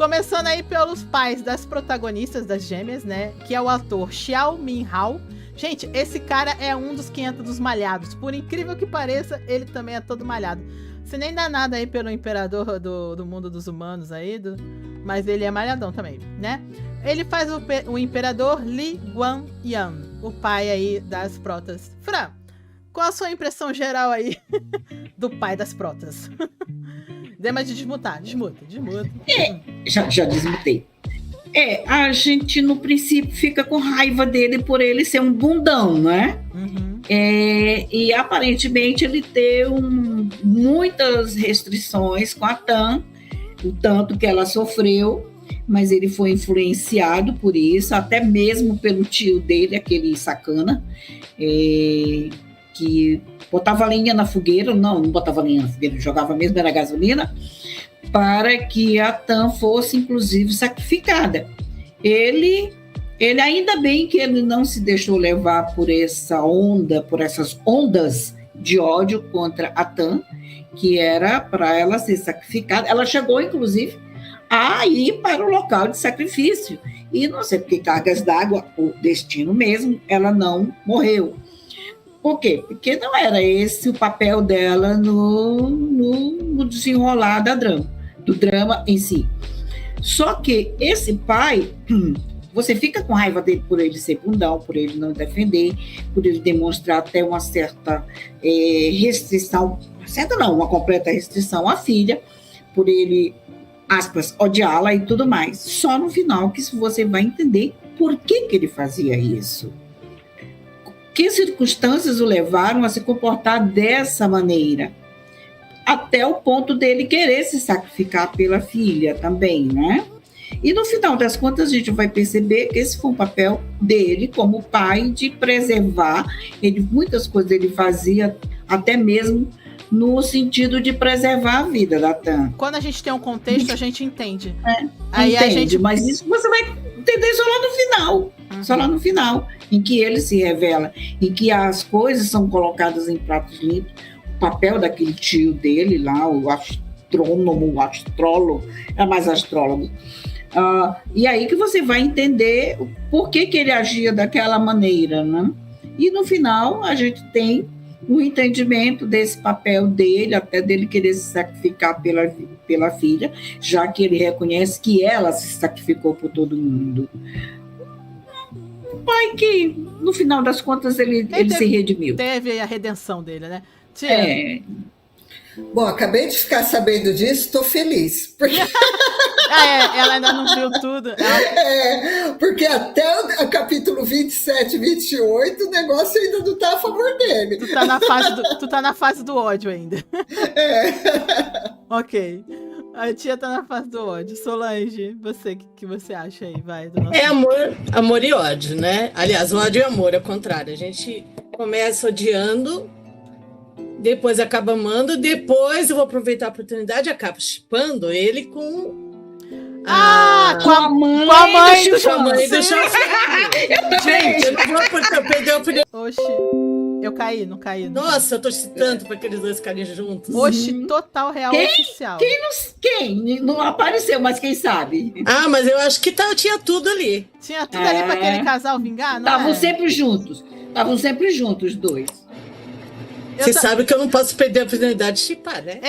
Começando aí pelos pais das protagonistas, das gêmeas, né? Que é o ator Xiao Min-hao. Gente, esse cara é um dos 500 dos malhados. Por incrível que pareça, ele também é todo malhado. Você nem dá nada aí pelo imperador do mundo dos humanos aí, mas ele é malhadão também, né? Ele faz o imperador Li Guanyan, o pai aí das protas. Fran, qual a sua impressão geral aí do pai das protas? Dema de desmutar, desmuta. Já desmutei. A gente no princípio fica com raiva dele por ele ser um bundão, né? Uhum. E aparentemente ele tem muitas restrições com a Tan, o tanto que ela sofreu, mas ele foi influenciado por isso, até mesmo pelo tio dele, aquele sacana, que botava lenha na fogueira, não botava lenha na fogueira, jogava mesmo, era gasolina, para que a Tan fosse, inclusive, sacrificada. Ele ainda bem que ele não se deixou levar por essas ondas de ódio contra a Tan, que era para ela ser sacrificada. Ela chegou, inclusive, a ir para o local de sacrifício. E não sei por que cargas d'água, o destino mesmo, ela não morreu. Por quê? Porque não era esse o papel dela no desenrolar do drama em si. Só que esse pai, você fica com raiva dele por ele ser bundão, por ele não defender, por ele demonstrar até uma certa restrição, uma completa restrição à filha, por ele, aspas, odiá-la e tudo mais. Só no final que você vai entender por que ele fazia isso. Que circunstâncias o levaram a se comportar dessa maneira? Até o ponto dele querer se sacrificar pela filha também, né? E no final das contas a gente vai perceber que esse foi um papel dele como pai de preservar. Muitas coisas ele fazia até mesmo no sentido de preservar a vida da Tan. Quando a gente tem um contexto, a gente entende. Aí entende, a gente... mas isso você vai entender só lá no final. Só lá no final, em que ele se revela, em que as coisas são colocadas em pratos limpos. O papel daquele tio dele lá, o astrólogo, é mais astrólogo. E aí que você vai entender por que ele agia daquela maneira, né? E no final a gente tem um entendimento desse papel dele, até dele querer se sacrificar pela filha, já que ele reconhece que ela se sacrificou por todo mundo. Um pai que, no final das contas, ele se redimiu. Teve a redenção dele, né? Bom, acabei de ficar sabendo disso, estou feliz. Porque... ela ainda não viu tudo. Porque até o capítulo 27, 28, o negócio ainda não está a favor dele. Tu tá na fase do ódio ainda. Ok. A tia tá na fase do ódio. Solange, você, o que você acha aí? Vai, do nosso... amor e ódio, né? Aliás, ódio e amor, é o contrário. A gente começa odiando, depois acaba amando, depois eu vou aproveitar a oportunidade e acabo chipando ele com com a mãe do Chance. Gente, eu não vou porque eu perdi a opinião. Oxi, eu caí, não caí. Nossa, eu tô citando pra aqueles dois carinhos juntos. Oxi, total, real, oficial. Quem? Não apareceu, mas quem sabe? Mas eu acho que tinha tudo ali. Tinha tudo ali pra aquele casal vingar, não Estavam sempre juntos. Estavam sempre juntos, os dois. Você sabe que eu não posso perder a oportunidade de chipar, né?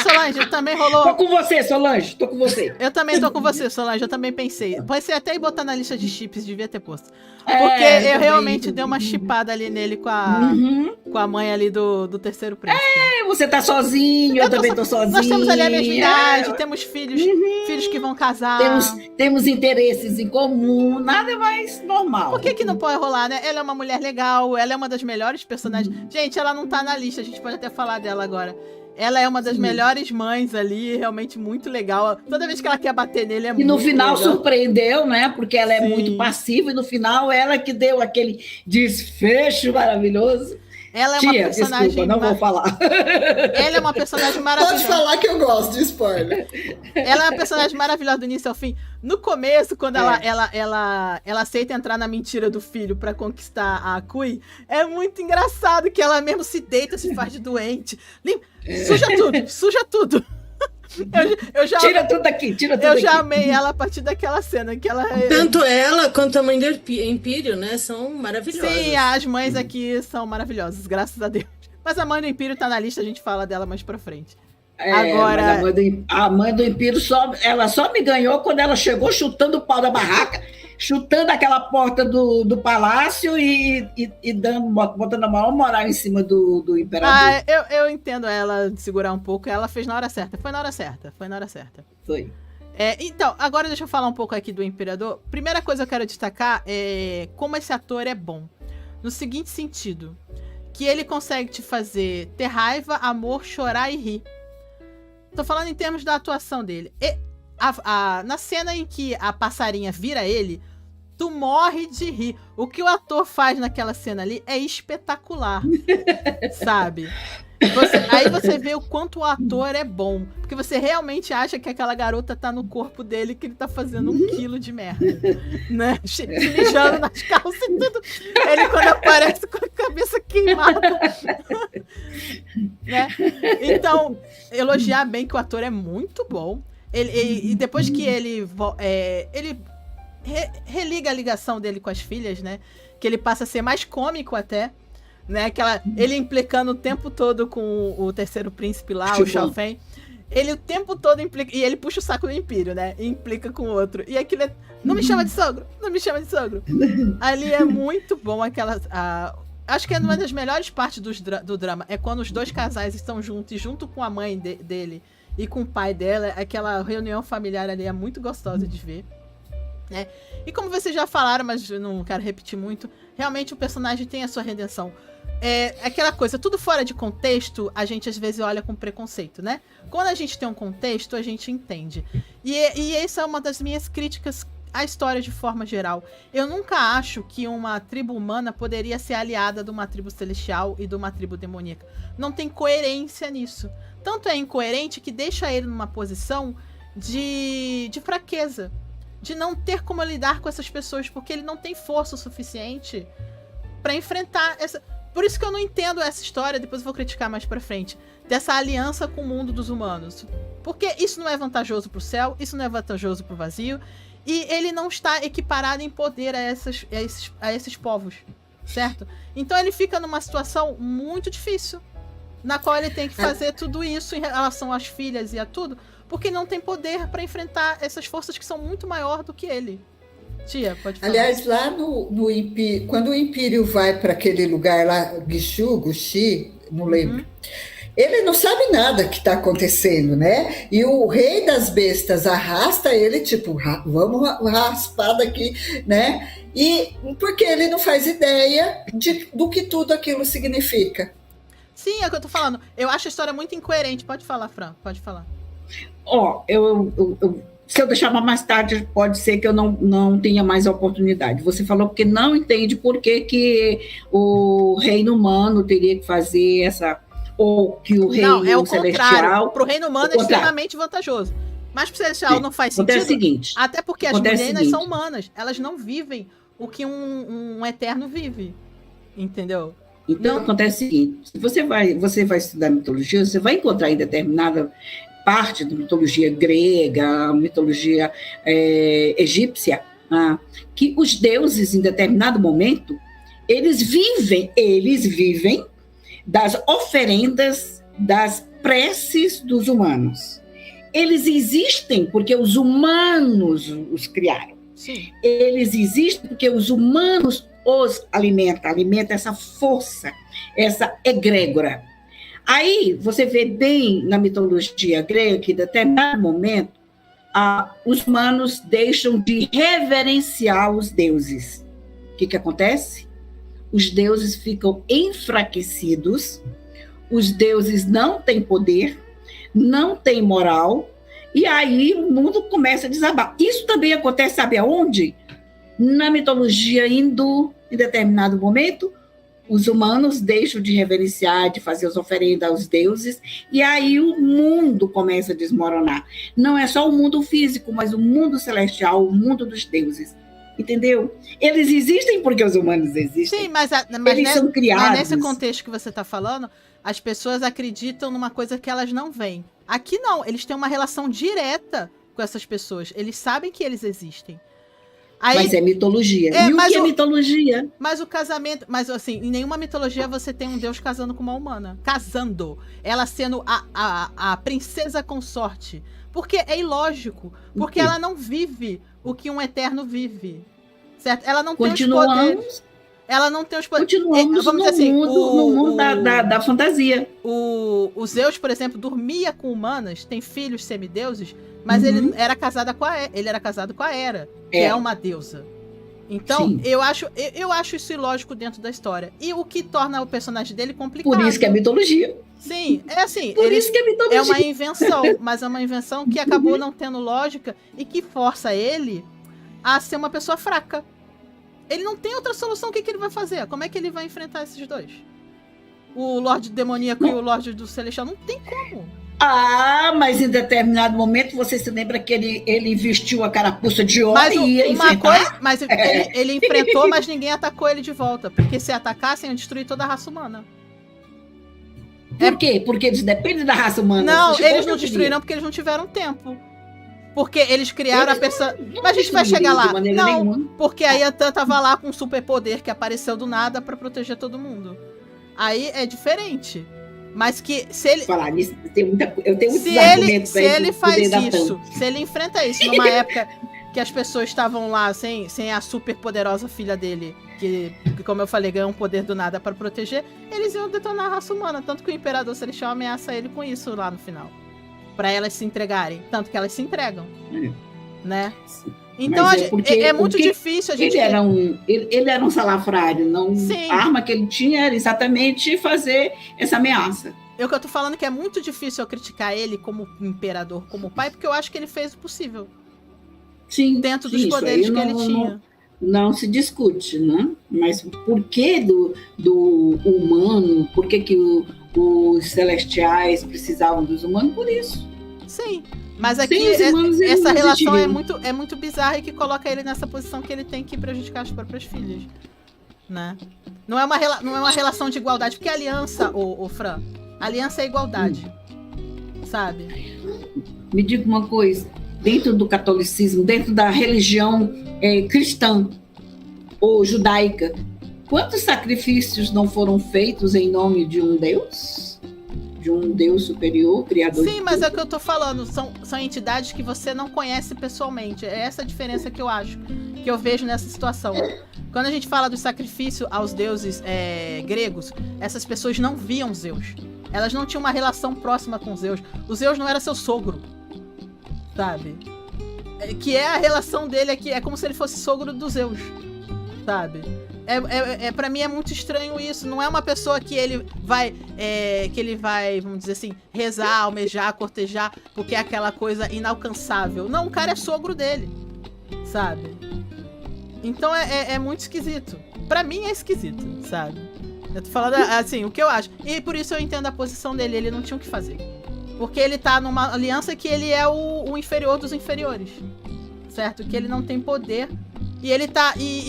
Solange, também rolou... Tô com você, Solange, tô com você. Eu também tô com você, Solange, eu também pensei. Pensei até em botar na lista de chips, devia ter posto. Porque eu realmente dei uma chipada ali nele com a mãe ali do terceiro príncipe. Você tá sozinho, eu também tô sozinho. Nós temos ali a mesma idade, temos filhos que vão casar. Temos interesses em comum, nada mais normal. Por que não pode rolar, né? Ela é uma mulher legal, ela é uma das melhores personagens. Gente, ela não tá na lista, a gente pode até falar dela agora. Ela é uma das melhores mães ali, realmente muito legal. Toda vez que ela quer bater nele é muito legal. E no final surpreendeu, né? Porque ela é muito passiva e no final ela que deu aquele desfecho maravilhoso. Ela é uma personagem... Desculpa, não vou falar. Ela é uma personagem maravilhosa. Pode falar que eu gosto de spoiler. Ela é uma personagem maravilhosa do início ao fim. No começo, quando ela aceita entrar na mentira do filho pra conquistar a Kui, é muito engraçado que ela mesmo se deita, se faz de doente. Suja tudo. Eu já, Tira tudo daqui, tira tudo eu daqui. já amei ela a partir daquela cena que ela. Tanto ela quanto a mãe do Império, né? São maravilhosas. Sim, as mães aqui são maravilhosas, graças a Deus. Mas a mãe do Império tá na lista, a gente fala dela mais pra frente. Agora... Mas a mãe do Império ela só me ganhou quando ela chegou chutando o pau da barraca, chutando aquela porta do palácio e botando a maior moral em cima do imperador. Eu entendo ela segurar um pouco, ela fez na hora certa. Foi na hora certa. Foi. Então, agora deixa eu falar um pouco aqui do Imperador. Primeira coisa que eu quero destacar é como esse ator é bom. No seguinte sentido, que ele consegue te fazer ter raiva, amor, chorar e rir. Tô falando em termos da atuação dele. Na cena em que a passarinha vira ele, tu morre de rir. O que o ator faz naquela cena ali é espetacular. Sabe? Aí você vê o quanto o ator é bom. Porque você realmente acha que aquela garota tá no corpo dele, que ele tá fazendo 1 quilo de merda. Né? Se mijando nas calças e tudo. Ele quando aparece com a cabeça queimada. Né? Então, elogiar bem que o ator é muito bom. E depois que ele religa a ligação dele com as filhas, né? Que ele passa a ser mais cômico até. Né? Ele implicando o tempo todo com o terceiro príncipe lá, o Xiao Feng. Ele o tempo todo implica. E ele puxa o saco do Império, né? E implica com o outro. E aquilo não me chama de sogro! Não me chama de sogro! Ali é muito bom acho que é uma das melhores partes do drama. É quando os dois casais estão juntos e junto com a mãe dele e com o pai dela. Aquela reunião familiar ali é muito gostosa de ver. Né? E como vocês já falaram, mas eu não quero repetir muito, realmente o personagem tem a sua redenção. É aquela coisa, tudo fora de contexto, a gente às vezes olha com preconceito, né? Quando a gente tem um contexto, a gente entende. E essa é uma das minhas críticas à história de forma geral. Eu nunca acho que uma tribo humana poderia ser aliada de uma tribo celestial e de uma tribo demoníaca. Não tem coerência nisso. Tanto é incoerente que deixa ele numa posição de fraqueza. De não ter como lidar com essas pessoas, porque ele não tem força o suficiente pra enfrentar essa... Por isso que eu não entendo essa história, depois eu vou criticar mais pra frente, dessa aliança com o mundo dos humanos. Porque isso não é vantajoso pro céu, isso não é vantajoso pro vazio, e ele não está equiparado em poder a esses povos, certo? Então ele fica numa situação muito difícil, na qual ele tem que fazer tudo isso em relação às filhas e a tudo, porque não tem poder pra enfrentar essas forças que são muito maior do que ele. Tia, pode falar. Aliás, lá no Império, quando o Império vai para aquele lugar lá, Guxi, não lembro, ele não sabe nada que está acontecendo, né? E o rei das bestas arrasta ele, tipo, vamos raspar daqui, né? E porque ele não faz ideia do que tudo aquilo significa. Sim, é o que eu tô falando. Eu acho a história muito incoerente. Pode falar, Fran, pode falar. Se eu deixar para mais tarde, pode ser que eu não tenha mais oportunidade. Você falou que não entende por que o reino humano teria que fazer essa... Ou que o reino celestial... Não, é o contrário. Para o reino humano é extremamente vantajoso. Mas para o celestial não faz sentido. O seguinte, até porque as mulheres são humanas. Elas não vivem o que um eterno vive. Entendeu? Então, acontece o seguinte. Se você vai estudar mitologia, você vai encontrar em determinada parte da mitologia grega, mitologia egípcia, que os deuses, em determinado momento, eles vivem das oferendas, das preces dos humanos. Eles existem porque os humanos os criaram. Sim. Eles existem porque os humanos os alimentam essa força, essa egrégora. Aí você vê bem na mitologia grega que, em determinado momento, os humanos deixam de reverenciar os deuses. O que acontece? Os deuses ficam enfraquecidos, os deuses não têm poder, não têm moral, e aí o mundo começa a desabar. Isso também acontece, sabe aonde? Na mitologia hindu, em determinado momento, os humanos deixam de reverenciar, de fazer as oferendas aos deuses, e aí o mundo começa a desmoronar. Não é só o mundo físico, mas o mundo celestial, o mundo dos deuses. Entendeu? Eles existem porque os humanos existem. Sim, mas eles são criados. Mas nesse contexto que você está falando, as pessoas acreditam numa coisa que elas não veem. Aqui não, eles têm uma relação direta com essas pessoas. Eles sabem que eles existem. Aí, Mas é mitologia. E o mas que é mitologia? Mas o casamento... Mas assim, em nenhuma mitologia você tem um deus casando com uma humana. Casando. Ela sendo a princesa consorte. Porque é ilógico. Porque ela não vive o que um eterno vive. Certo? Ela não tem os poderes. Ela não tem os poderes. Continuamos Vamos dizer assim, no mundo da fantasia. O Zeus, por exemplo, dormia com humanas, tem filhos semideuses, mas ele era casado com a Hera, que é uma deusa. Então, eu acho isso ilógico dentro da história. E o que torna o personagem dele complicado. Por isso que é mitologia. Sim, é assim. Por isso que é mitologia. É uma invenção, mas é uma invenção que acabou não tendo lógica e que força ele a ser uma pessoa fraca. Ele não tem outra solução. O que ele vai fazer? Como é que ele vai enfrentar esses dois? O Lorde Demoníaco e o Lorde do Celestial? Não tem como. Ah, mas em determinado momento você se lembra que ele vestiu a carapuça de ouro e ia enfrentar? Ele enfrentou, mas ninguém atacou ele de volta. Porque se atacassem, iam destruir toda a raça humana. Por quê? Porque eles dependem da raça humana. Não, eles não destruíram porque eles não tiveram tempo. Porque eles criaram a pessoa... Mas a gente vai chegar lá. Não, nenhuma. Porque a Yatan tava lá com um superpoder que apareceu do nada pra proteger todo mundo. Aí é diferente. Mas que se ele... Falar nisso, eu tenho muitos argumentos se ele faz isso, se ele enfrenta isso numa época que as pessoas estavam lá sem a super poderosa filha dele, que, como eu falei, ganhou um poder do nada pra proteger, eles iam detonar a raça humana. Tanto que o Imperador Celestial ameaça ele com isso lá no final. Pra elas se entregarem. Tanto que elas se entregam. Né? Então é muito difícil a gente... Ele era um salafrário. Não, a arma que ele tinha era exatamente fazer essa ameaça. O que eu tô falando que é muito difícil eu criticar ele como imperador, como pai, porque eu acho que ele fez o possível. Sim. Dentro dos poderes que ele tinha. Não se discute, né? Mas por que do humano? Por que os celestiais precisavam dos humanos? Por isso. Sim. Mas aqui essa relação é muito bizarra e que coloca ele nessa posição que ele tem que prejudicar as próprias filhas. Né? Não é uma relação de igualdade, porque a aliança, o Fran, aliança é igualdade. Sabe? Me diga uma coisa. Dentro do catolicismo, dentro da religião cristã ou judaica, quantos sacrifícios não foram feitos em nome de um Deus? De um Deus superior, criador? Sim, mas é o que eu tô falando. São entidades que você não conhece pessoalmente. É essa a diferença que eu acho, que eu vejo nessa situação. Quando a gente fala do sacrifício aos deuses gregos, essas pessoas não viam Zeus. Elas não tinham uma relação próxima com Zeus. O Zeus não era seu sogro. Sabe? Que é a relação dele aqui, é como se ele fosse sogro do Zeus, sabe? Pra mim é muito estranho isso. Não é uma pessoa que ele vai, vamos dizer assim, rezar, almejar, cortejar, porque é aquela coisa inalcançável. Não, o cara é sogro dele, sabe? Então é muito esquisito. Pra mim é esquisito, sabe? Eu tô falando assim, o que eu acho. E por isso eu entendo a posição dele, ele não tinha o que fazer. Porque ele tá numa aliança que ele é o inferior dos inferiores. Certo? Que ele não tem poder. E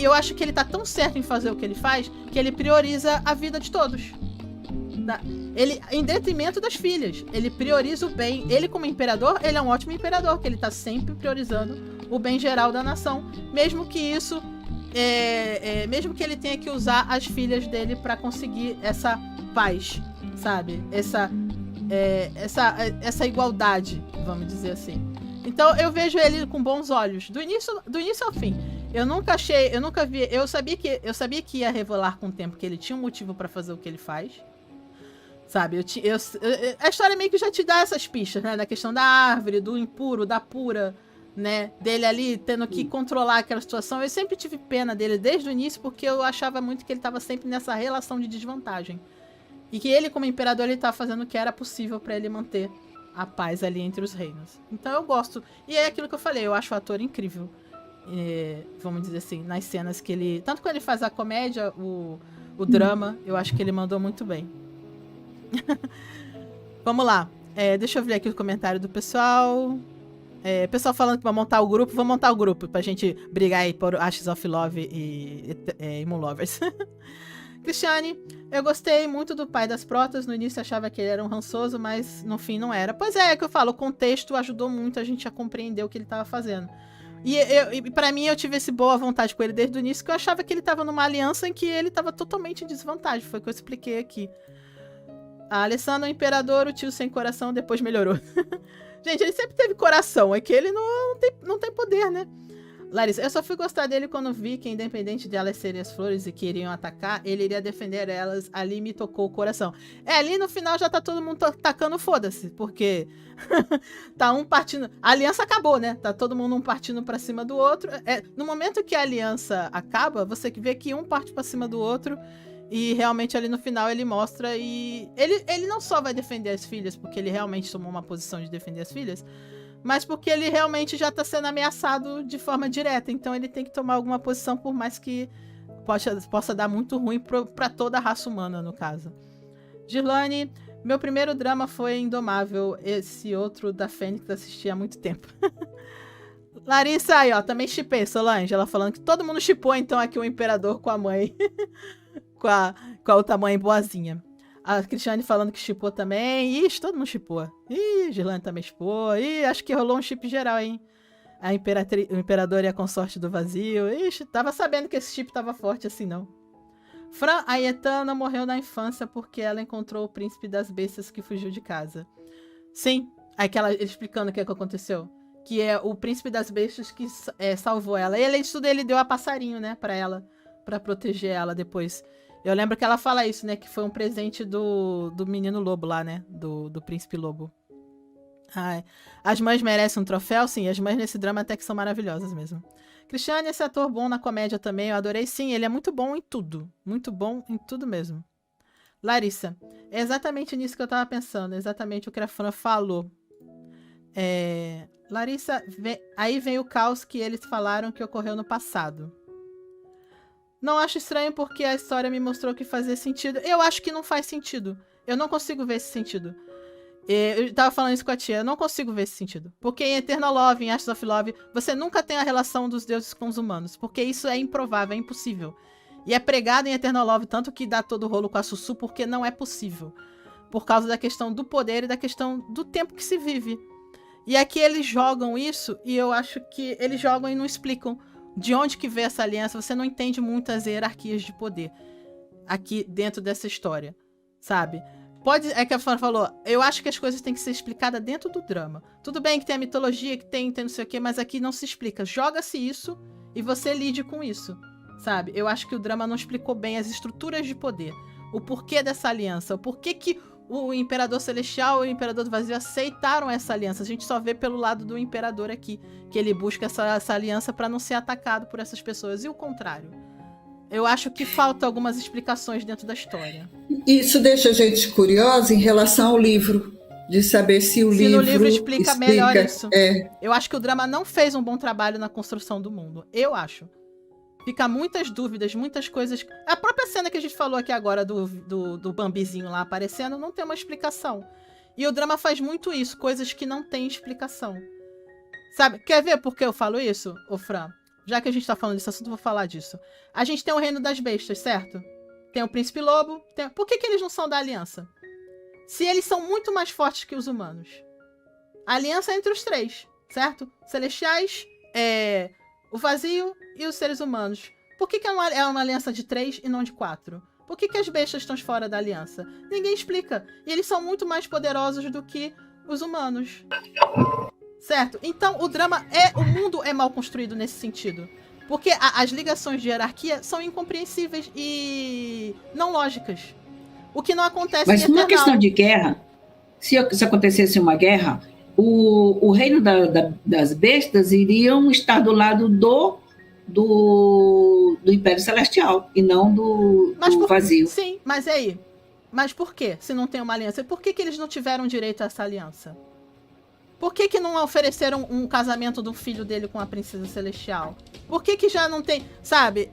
eu acho que ele tá tão certo em fazer o que ele faz, que ele prioriza a vida de todos. Tá? Ele, em detrimento das filhas. Ele prioriza o bem. Ele, como imperador, ele é um ótimo imperador, que ele tá sempre priorizando o bem geral da nação. Mesmo que isso... mesmo que ele tenha que usar as filhas dele pra conseguir essa paz. Sabe? Essa igualdade, vamos dizer assim. Então eu vejo ele com bons olhos, do início ao fim. Eu sabia que ia revelar com o tempo que ele tinha um motivo pra fazer o que ele faz. Sabe? A história meio que já te dá essas pistas, né? Da questão da árvore, do impuro, da pura, né? Dele ali tendo que controlar aquela situação. Eu sempre tive pena dele desde o início, porque eu achava muito que ele tava sempre nessa relação de desvantagem. E que ele, como imperador, ele tá fazendo o que era possível pra ele manter a paz ali entre os reinos. Então eu gosto. E é aquilo que eu falei, eu acho o ator incrível. Vamos dizer assim, nas cenas que ele... Tanto quando ele faz a comédia, o drama, eu acho que ele mandou muito bem. Vamos lá. Deixa eu ver aqui o comentário do pessoal. Pessoal falando que vai montar o grupo. Vamos montar o grupo pra gente brigar aí por Ashes of Love e Moon Lovers. Cristiane, eu gostei muito do pai das protas. No início achava que ele era um rançoso, mas no fim não era. Pois é que eu falo, o contexto ajudou muito a gente a compreender o que ele estava fazendo. E pra mim, eu tive esse boa vontade com ele desde o início, que eu achava que ele tava numa aliança em que ele tava totalmente em desvantagem. Foi o que eu expliquei aqui. A Alessandra, o imperador, o tio sem coração, depois melhorou. Gente, ele sempre teve coração, é que ele não tem poder, né? Larissa, eu só fui gostar dele quando vi que, independente de elas serem as flores e que iriam atacar, ele iria defender elas. Ali me tocou o coração. Ali no final já tá todo mundo tacando foda-se, porque tá um partindo... A aliança acabou, né? Tá todo mundo um partindo pra cima do outro. No momento que a aliança acaba, você vê que um parte pra cima do outro e realmente ali no final ele mostra e... Ele não só vai defender as filhas, porque ele realmente tomou uma posição de defender as filhas, mas porque ele realmente já tá sendo ameaçado de forma direta. Então ele tem que tomar alguma posição, por mais que possa dar muito ruim pra toda a raça humana, no caso. Girlane, meu primeiro drama foi Indomável. Esse outro da Fênix assisti há muito tempo. Larissa, aí ó, também shippei, Solange. Ela falando que todo mundo shippou, então, aqui o Imperador com a mãe. com a outra mãe boazinha. A Cristiane falando que shippou também. Ixi, todo mundo shippou. Ih, Girlane também shippou. Ih, acho que rolou um ship geral, hein? O Imperador e a Consorte do Vazio. Ixi, tava sabendo que esse ship tava forte assim, não. Fran, a Etana morreu na infância porque ela encontrou o príncipe das bestas que fugiu de casa. Sim, aí ele explicando o que aconteceu. Que é o príncipe das bestas que salvou ela. E além de tudo, ele deu a passarinho, né, pra ela. Pra proteger ela depois. Eu lembro que ela fala isso, né? Que foi um presente do menino lobo lá, né? Do príncipe lobo. Ai. As mães merecem um troféu? Sim, as mães nesse drama até que são maravilhosas mesmo. Cristiane, esse ator bom na comédia também, eu adorei. Sim, ele é muito bom em tudo. Muito bom em tudo mesmo. Larissa, é exatamente nisso que eu tava pensando. Exatamente o que a Fran falou. Larissa, aí vem o caos que eles falaram que ocorreu no passado. Não acho estranho porque a história me mostrou que fazia sentido. Eu acho que não faz sentido. Eu não consigo ver esse sentido. Eu tava falando isso com a tia. Eu não consigo ver esse sentido. Porque em Eternal Love, em Ashes of Love, você nunca tem a relação dos deuses com os humanos. Porque isso é improvável, é impossível. E é pregado em Eternal Love, tanto que dá todo o rolo com a Sussu, porque não é possível. Por causa da questão do poder e da questão do tempo que se vive. E aqui eles jogam isso, e eu acho que eles jogam e não explicam de onde que veio essa aliança. Você não entende muitas hierarquias de poder aqui dentro dessa história, sabe? É que a Fran falou, eu acho que as coisas têm que ser explicadas dentro do drama. Tudo bem que tem a mitologia, que tem não sei o quê, mas aqui não se explica. Joga-se isso e você lide com isso, sabe? Eu acho que o drama não explicou bem as estruturas de poder. O porquê dessa aliança, o porquê que o Imperador Celestial e o Imperador do Vazio aceitaram essa aliança. A gente só vê pelo lado do Imperador aqui, que ele busca essa aliança para não ser atacado por essas pessoas. E o contrário. Eu acho que faltam algumas explicações dentro da história. Isso deixa a gente curiosa em relação ao livro, de saber se no livro explica melhor isso. Eu acho que o drama não fez um bom trabalho na construção do mundo. Eu acho. Fica muitas dúvidas, muitas coisas. A própria cena que a gente falou aqui agora do Bambizinho lá aparecendo não tem uma explicação. E o drama faz muito isso, coisas que não tem explicação. Sabe? Quer ver por que eu falo isso, ô Fran? Já que a gente tá falando desse assunto, eu vou falar disso. A gente tem o Reino das Bestas, certo? Tem o Príncipe Lobo. Por que eles não são da Aliança? Se eles são muito mais fortes que os humanos. A aliança é entre os três, certo? Celestiais, o Vazio e os seres humanos. Por que é uma aliança de 3 e não de 4? Por que as bestas estão fora da aliança? Ninguém explica. E eles são muito mais poderosos do que os humanos. Certo? Então o mundo é mal construído nesse sentido. Porque as ligações de hierarquia são incompreensíveis e não lógicas. O que não acontece em Eternal. Mas uma questão de guerra, se acontecesse uma guerra, o reino das bestas iriam estar do lado do Império Celestial e não do Vazio. Sim, mas aí? Mas por quê? Se não tem uma aliança? Por que eles não tiveram direito a essa aliança? Por que não ofereceram um casamento do filho dele com a princesa celestial? Por que já não tem... Sabe?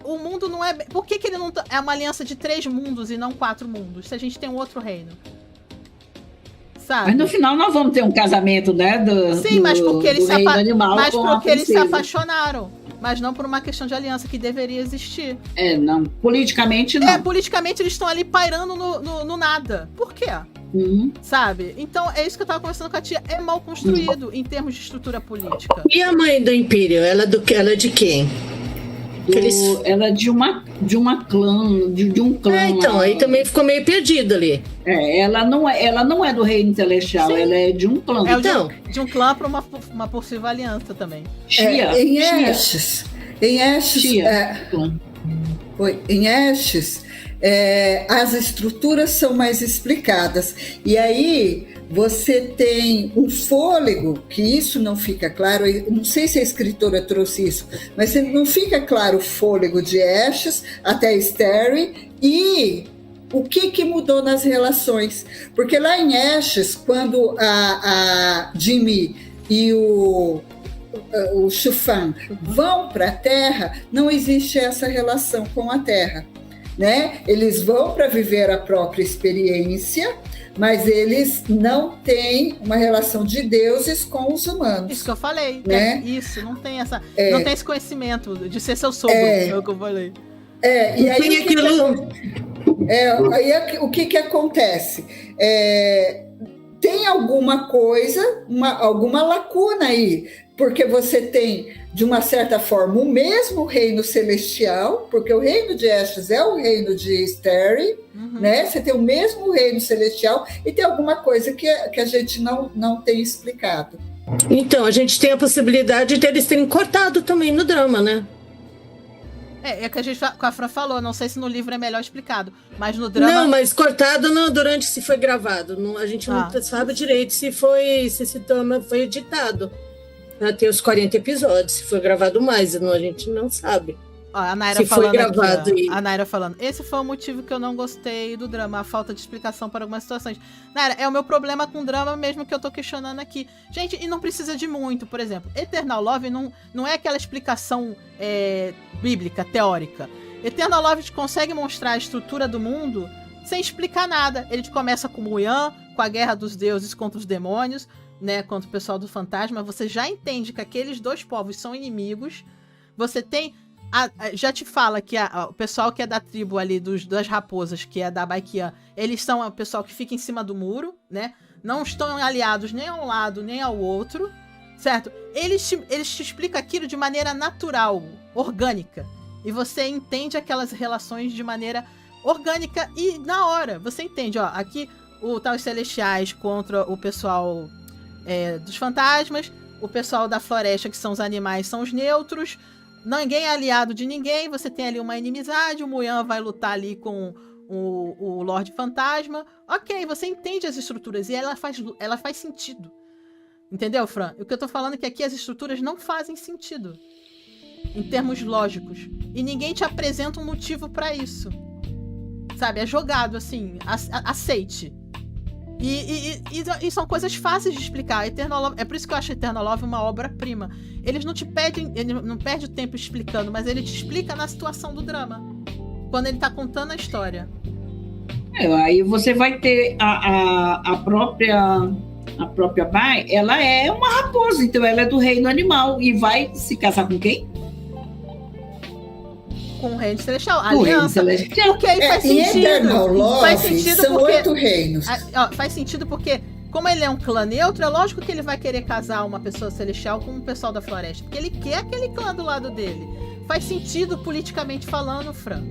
O mundo não é... Por que ele não... É uma aliança de 3 mundos e não 4 mundos? Se a gente tem um outro reino. Sabe? Mas no final nós vamos ter um casamento, né? Sim, mas porque eles se apaixonaram. mas não por uma questão de aliança que deveria existir. Não. Politicamente, não. Politicamente eles estão ali pairando no nada. Por quê? Sabe? Então, é isso que eu tava conversando com a tia. É mal construído em termos de estrutura política. E a mãe do Império? Ela é de quem? Ela é de um clã. Então, aí também ficou meio perdido ali. Ela não é do reino celestial, Sim. ela é de um clã. Então, de um clã para uma possível aliança também. Em Estes, as estruturas são mais explicadas. E aí você tem um fôlego, que isso não fica claro, eu não sei se a escritora trouxe isso, mas não fica claro o fôlego de Estes até Starry e o que mudou nas relações. Porque lá em Estes, quando a Jimmy e o Shufan vão para a Terra, não existe essa relação com a Terra, né? Eles vão para viver a própria experiência, mas eles não têm uma relação de deuses com os humanos. Isso que eu falei, né? Isso, não tem não tem esse conhecimento de ser seu sogro, é o que eu falei. E aí o que acontece? Tem alguma coisa, alguma lacuna aí, porque você tem, de uma certa forma, o mesmo reino celestial, porque o reino de Estes é o reino de Starry, né? Você tem o mesmo reino celestial e tem alguma coisa que a gente não tem explicado. Então, a gente tem a possibilidade de eles terem cortado também no drama, né? É que a Fran falou, não sei se no livro é melhor explicado, mas no drama... Não, mas cortado durante se foi gravado. Não, a gente não sabe direito se esse drama foi editado. Tem os 40 episódios, se foi gravado mais, a gente não sabe. A Naira falando aqui, a Naira falando, esse foi o motivo que eu não gostei do drama, a falta de explicação para algumas situações. Naira, é o meu problema com o drama mesmo que eu tô questionando aqui. Gente, e não precisa de muito, por exemplo, Eternal Love não é aquela explicação bíblica, teórica. Eternal Love consegue mostrar a estrutura do mundo sem explicar nada. Ele começa com Muyan, com a guerra dos deuses contra os demônios, né, contra o pessoal do fantasma. Você já entende que aqueles dois povos são inimigos. Você tem... já te fala que o pessoal que é da tribo ali das raposas, que é da Baikian, eles são o pessoal que fica em cima do muro, né? Não estão aliados nem a um lado nem ao outro, certo? Eles te explicam aquilo de maneira natural, orgânica. E você entende aquelas relações de maneira orgânica e na hora. Você entende, aqui os celestiais contra o pessoal dos fantasmas, o pessoal da floresta, que são os animais, são os neutros. Ninguém é aliado de ninguém, você tem ali uma inimizade, o Muyan vai lutar ali com o Lorde Fantasma. Ok, você entende as estruturas e ela faz sentido. Entendeu, Fran? O que eu tô falando é que aqui as estruturas não fazem sentido. Em termos lógicos. E ninguém te apresenta um motivo pra isso. Sabe? É jogado assim, aceite. E são coisas fáceis de explicar. Eternal Love, é por isso que eu acho Eternal Love uma obra-prima. Ele não perde o tempo explicando, mas ele te explica na situação do drama. Quando ele tá contando a história. Aí você vai ter a própria Bai, ela é uma raposa, então ela é do reino animal. E vai se casar com quem? Com o reino celestial. A aliança. Porque aí faz sentido. Eternal Love faz sentido são porque 8 reinos. Faz sentido porque, como ele é um clã neutro, é lógico que ele vai querer casar uma pessoa celestial com o pessoal da floresta. Porque ele quer aquele clã do lado dele. Faz sentido politicamente falando, Fran.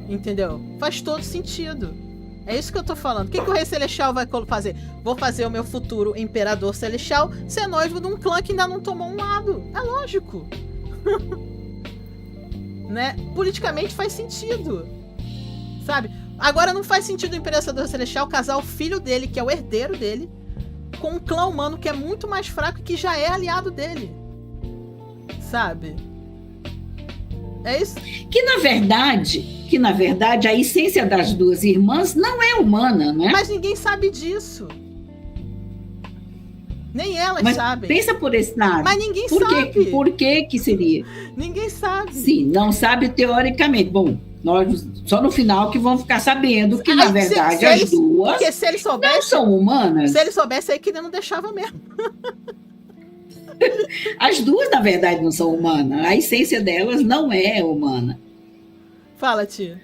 Entendeu? Faz todo sentido. É isso que eu tô falando. O que o rei celestial vai fazer? Vou fazer o meu futuro imperador celestial ser noivo de um clã que ainda não tomou um lado. É lógico. Né? Politicamente faz sentido, sabe? Agora não faz sentido o Imperador Celestial casar o filho dele, que é o herdeiro dele, com um clã humano que é muito mais fraco e que já é aliado dele, sabe? É isso? Que na verdade a essência das duas irmãs não é humana, né? Mas ninguém sabe disso. Nem elas sabem. Pensa por esse lado. Mas ninguém sabe. Por que seria? Ninguém sabe. Sim, não sabe teoricamente. Bom, nós só no final que vão ficar sabendo que, na verdade, as duas porque se ele soubesse, não são humanas. Se ele soubesse, aí que ele não deixava mesmo. As duas, na verdade, não são humanas. A essência delas não é humana. Fala, tia.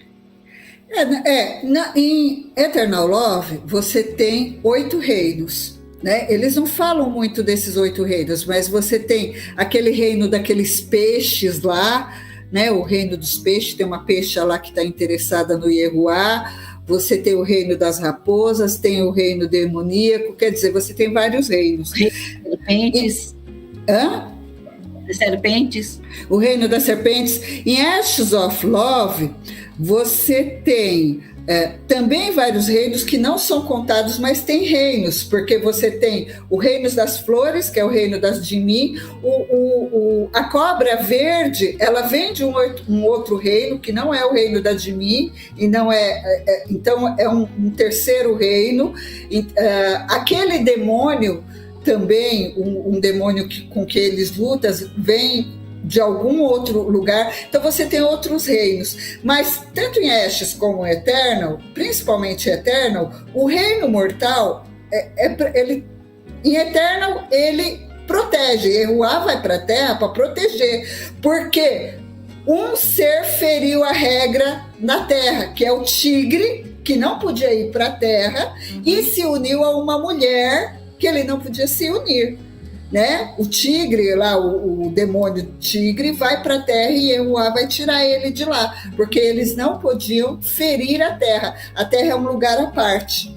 Em Eternal Love, você tem 8 reinos. Né? Eles não falam muito desses 8 reinos, mas você tem aquele reino daqueles peixes lá, né? O reino dos peixes, tem uma peixa lá que está interessada no Yehuá. Você tem o reino das raposas, tem o reino demoníaco, quer dizer, você tem vários reinos. Serpentes. Serpentes. O reino das serpentes. Em Ashes of Love, você tem também vários reinos que não são contados, mas tem reinos, porque você tem o reino das flores, que é o reino das Jimi, a cobra verde, ela vem de um outro reino, que não é o reino da Jimi, e não então é um terceiro reino. Aquele demônio também, um demônio com que eles lutam, vem de algum outro lugar. Então você tem outros reinos, mas tanto em Ashes como em Eternal, principalmente em Eternal, o reino mortal, em Eternal ele protege. Yehuá vai para a Terra para proteger, porque um ser feriu a regra na Terra, que é o tigre, que não podia ir para a Terra, e se uniu a uma mulher que ele não podia se unir. Né? O tigre lá, o demônio tigre vai para a Terra e Yehuá vai tirar ele de lá, porque eles não podiam ferir a Terra. A Terra é um lugar à parte.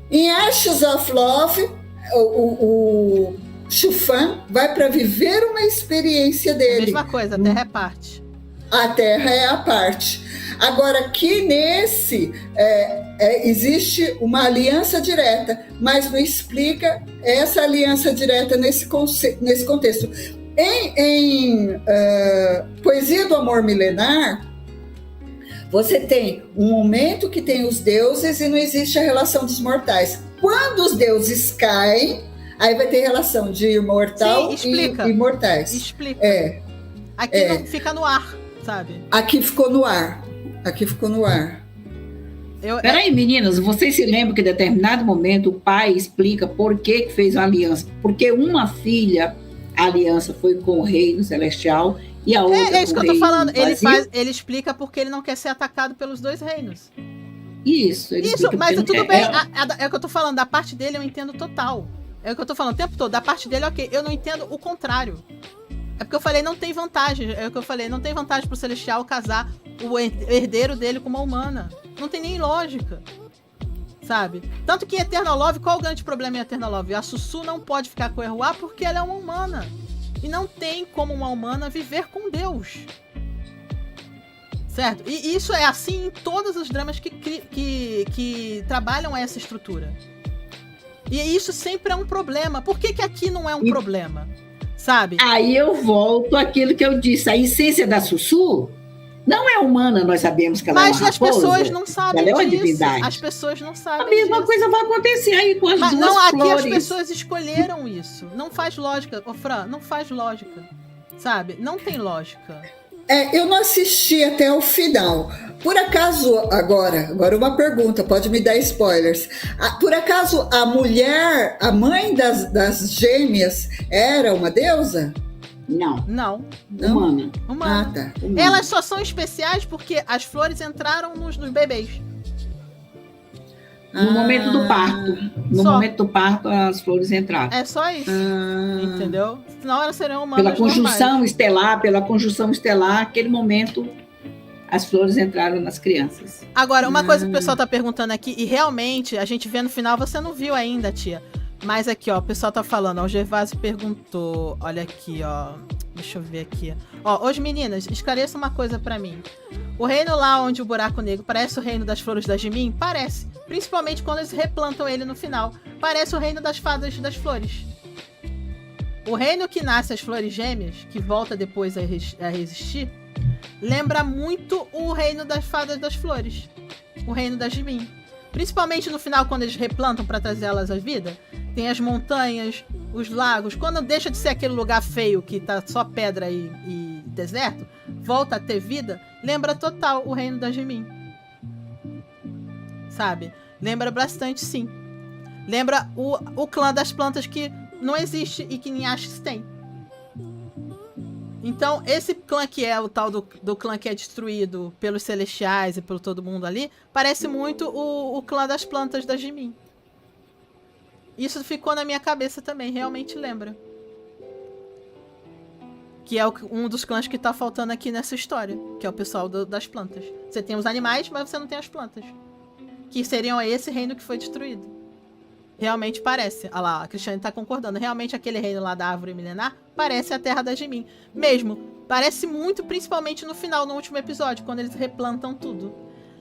Em Ashes of Love, o Shufan vai para viver uma experiência dele. Mesma coisa, a Terra é parte. A Terra é a parte. Agora, aqui nesse, existe uma aliança direta, mas não explica essa aliança direta nesse contexto. Em Poesia do Amor Milenar, você tem um momento que tem os deuses e não existe a relação dos mortais. Quando os deuses caem, aí vai ter relação de imortal e mortais. Explica. Aqui não fica no ar, sabe? Aqui ficou no ar. Peraí, meninas, vocês se lembram que em determinado momento o pai explica por que fez a aliança? Porque uma filha, a aliança foi com o reino celestial e a outra é isso com que o eu tô reino falando. Ele explica porque ele não quer ser atacado pelos dois reinos. Isso, mas tudo bem. É o que eu tô falando, da parte dele eu entendo total. É o que eu tô falando o tempo todo. Da parte dele, ok. Eu não entendo o contrário. É porque eu falei, não tem vantagem. É o que eu falei, não tem vantagem pro Celestial casar o herdeiro dele com uma humana. Não tem nem lógica. Sabe? Tanto que em Eternal Love, qual o grande problema em Eternal Love? A Sussu não pode ficar com o Yehuá porque ela é uma humana. E não tem como uma humana viver com Deus. Certo? E isso é assim em todos os dramas que trabalham essa estrutura. E isso sempre é um problema. Por que aqui não é um problema? Sabe? Aí eu volto àquilo que eu disse. A essência da Sussu não é humana, nós sabemos que ela é uma raposa. Mas as pessoas não sabem ela é uma disso. divindade. As pessoas não sabem A mesma disso. coisa vai acontecer aí com as Mas duas não, aqui flores. as pessoas escolheram isso. Não faz lógica. Ô, Fran, não faz lógica. Sabe? Não tem lógica. Eu não assisti até o final. Por acaso, agora uma pergunta, pode me dar spoilers. Por acaso a mulher, a mãe das gêmeas, era uma deusa? Não. Humana. Humana. Tá. Humana. Elas só são especiais porque as flores entraram nos bebês. No momento do parto. No Só. momento do parto, as flores entraram. É só isso. Entendeu? Senão elas seriam humanas Pela conjunção normais. estelar, aquele momento, as flores entraram nas crianças. Agora, uma coisa que o pessoal tá perguntando aqui, e realmente, a gente vê no final, você não viu ainda, tia. Mas aqui, ó, o pessoal tá falando, ó, o Gervásio perguntou, olha aqui, ó, deixa eu ver aqui. Ó, hoje, meninas, esclareça uma coisa pra mim. O reino lá onde o buraco negro parece o reino das flores da Jimin? Parece. Principalmente quando eles replantam ele no final. Parece o reino das fadas das flores. O reino que nasce as flores gêmeas, que volta depois a resistir, lembra muito o reino das fadas das flores. O reino da Jimin. Principalmente no final, quando eles replantam para trazer elas à vida, tem as montanhas, os lagos. Quando deixa de ser aquele lugar feio que tá só pedra e deserto, volta a ter vida, lembra total o reino da Jimin. Sabe? Lembra bastante, sim. Lembra o clã das plantas que não existe e que Nyashis tem. Então, esse clã que é o tal do clã que é destruído pelos Celestiais e pelo todo mundo ali, parece muito o clã das plantas da Jimin. Isso ficou na minha cabeça também, realmente lembra. Que é um dos clãs que tá faltando aqui nessa história, que é o pessoal das plantas. Você tem os animais, mas você não tem as plantas. Que seriam esse reino que foi destruído. Realmente parece. Olha lá, a Cristiane tá concordando. Realmente aquele reino lá da árvore milenar parece a terra da Jimin. Mesmo. Parece muito, principalmente no final, no último episódio, quando eles replantam tudo.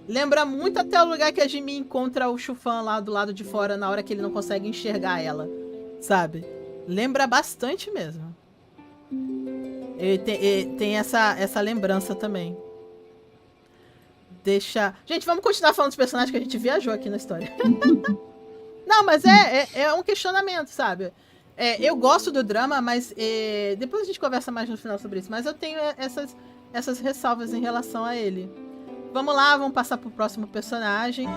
Lembra muito até o lugar que a Jimin encontra o Chufan lá do lado de fora, na hora que ele não consegue enxergar ela. Sabe? Lembra bastante mesmo. Tem essa lembrança também. Gente, vamos continuar falando dos personagens que a gente viajou aqui na história. Não, mas é um questionamento, sabe? Eu gosto do drama, mas depois a gente conversa mais no final sobre isso. Mas eu tenho essas ressalvas em relação a ele. Vamos lá, vamos passar pro próximo personagem.